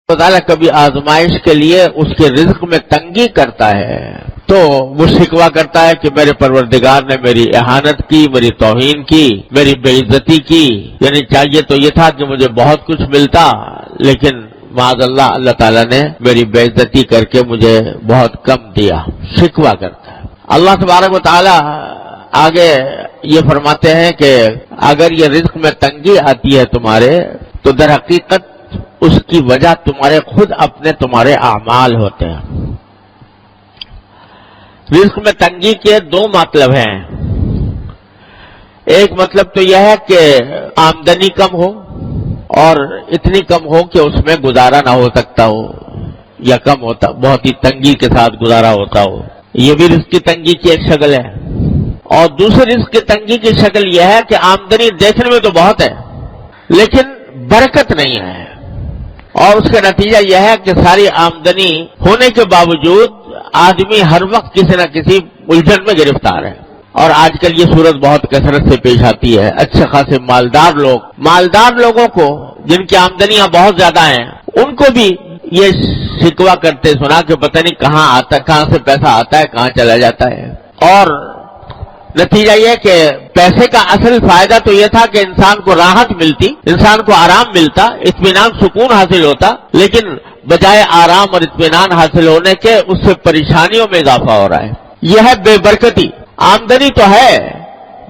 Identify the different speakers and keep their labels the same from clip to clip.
Speaker 1: اللہ تعالیٰ کبھی آزمائش کے لیے اس کے رزق میں تنگی کرتا ہے تو وہ شکوہ کرتا ہے کہ میرے پروردگار نے میری اہانت کی، میری توہین کی، میری بے عزتی کی، یعنی چاہیے تو یہ تھا کہ مجھے بہت کچھ ملتا، لیکن معاذ اللہ اللہ تعالیٰ نے میری بے عزتی کر کے مجھے بہت کم دیا، شکوہ کرتا ہے۔ اللہ تبارک و تعالیٰ آگے یہ فرماتے ہیں کہ اگر یہ رزق میں تنگی آتی ہے تمہارے تو در حقیقت اس کی وجہ تمہارے اعمال ہوتے ہیں۔ رزق میں تنگی کے دو مطلب ہیں، ایک مطلب تو یہ ہے کہ آمدنی کم ہو اور اتنی کم ہو کہ اس میں گزارا نہ ہو سکتا ہو یا کم ہوتا، بہت ہی تنگی کے ساتھ گزارا ہوتا ہو، یہ بھی رزق کی تنگی کی ایک شکل ہے۔ اور دوسری رزق کی تنگی کی شکل یہ ہے کہ آمدنی دیکھنے میں تو بہت ہے لیکن برکت نہیں ہے، اور اس کا نتیجہ یہ ہے کہ ساری آمدنی ہونے کے باوجود آدمی ہر وقت کسی نہ کسی الجھن میں گرفتار ہے۔ اور آج کل یہ صورت بہت کثرت سے پیش آتی ہے، اچھے خاصے مالدار لوگوں کو جن کی آمدنیاں بہت زیادہ ہیں ان کو بھی یہ شکوہ کرتے سنا کہ پتہ نہیں کہاں سے پیسہ آتا ہے کہاں چلا جاتا ہے۔ اور نتیجہ یہ کہ پیسے کا اصل فائدہ تو یہ تھا کہ انسان کو راحت ملتی، انسان کو آرام ملتا، اطمینان سکون حاصل ہوتا، لیکن بجائے آرام اور اطمینان حاصل ہونے کے اس سے پریشانیوں میں اضافہ ہو رہا ہے۔ یہ ہے بے برکتی۔ آمدنی تو ہے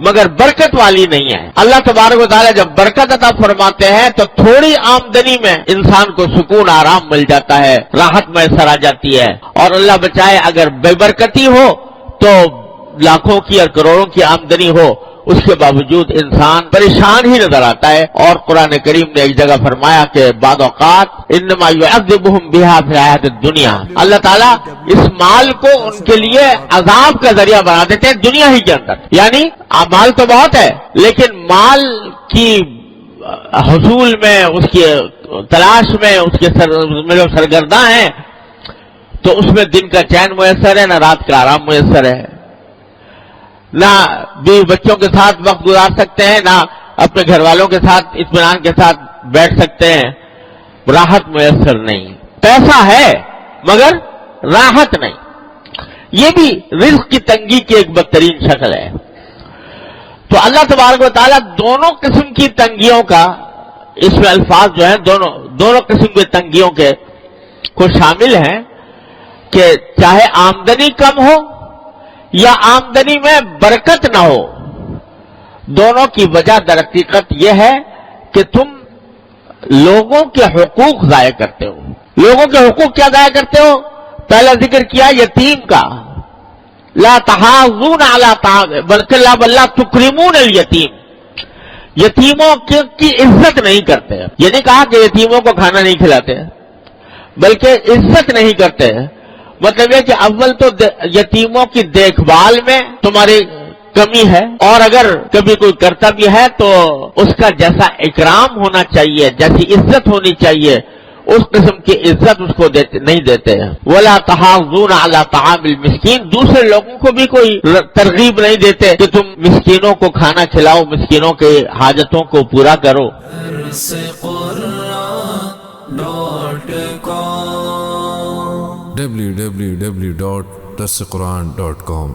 Speaker 1: مگر برکت والی نہیں ہے۔ اللہ تبارک و تعالیٰ جب برکت عطا فرماتے ہیں تو تھوڑی آمدنی میں انسان کو سکون آرام مل جاتا ہے، راحت میسر آ جاتی ہے، اور اللہ بچائے اگر بے برکتی ہو تو لاکھوں کی اور کروڑوں کی آمدنی ہو اس کے باوجود انسان پریشان ہی نظر آتا ہے۔ اور قرآن کریم نے ایک جگہ فرمایا کہ بعض اوقات انما یعذبہم بہا فی الحیاۃ الدنیا، اللہ تعالیٰ اس مال کو ان کے لیے عذاب کا ذریعہ بنا دیتے ہیں دنیا ہی کے اندر، یعنی مال تو بہت ہے لیکن مال کی حصول میں، اس کی تلاش میں، اس کے جو سرگرداں ہیں تو اس میں دن کا چین میسر ہے نہ رات کا آرام میسر ہے، نہ بیوی بچوں کے ساتھ وقت گزار سکتے ہیں، نہ اپنے گھر والوں کے ساتھ اطمینان کے ساتھ بیٹھ سکتے ہیں، راحت میسر نہیں، پیسہ ہے مگر راحت نہیں۔ یہ بھی رزق کی تنگی کی ایک بدترین شکل ہے۔ تو اللہ تبارک و تعالیٰ دونوں قسم کی تنگیوں کا، اس میں الفاظ جو ہیں دونوں قسم کی تنگیوں کے کو شامل ہیں کہ چاہے آمدنی کم ہو یا آمدنی میں برکت نہ ہو، دونوں کی وجہ در حقیقت یہ ہے کہ تم لوگوں کے حقوق ضائع کرتے ہو۔ لوگوں کے حقوق کیا ضائع کرتے ہو؟ پہلا ذکر کیا یتیم کا، لا تحاضون علی طعام بلکہ لا تکرمون الیتیم، یتیموں کی عزت نہیں کرتے۔ یہ نہیں کہا کہ یتیموں کو کھانا نہیں کھلاتے بلکہ عزت نہیں کرتے۔ مطلب یہ کہ اول تو یتیموں کی دیکھ بھال میں تمہاری کمی ہے، اور اگر کبھی کوئی کرتا بھی ہے تو اس کا جیسا اکرام ہونا چاہیے، جیسی عزت ہونی چاہیے اس قسم کی عزت اس کو نہیں دیتے ہیں۔ وَلَا تَحَاضُونَ عَلَىٰ طَعَامِ الْمِسْكِينِ، دوسرے لوگوں کو بھی کوئی ترغیب نہیں دیتے کہ تم مسکینوں کو کھانا کھلاؤ، مسکینوں کے حاجتوں کو پورا کرو۔
Speaker 2: www.darsequran.com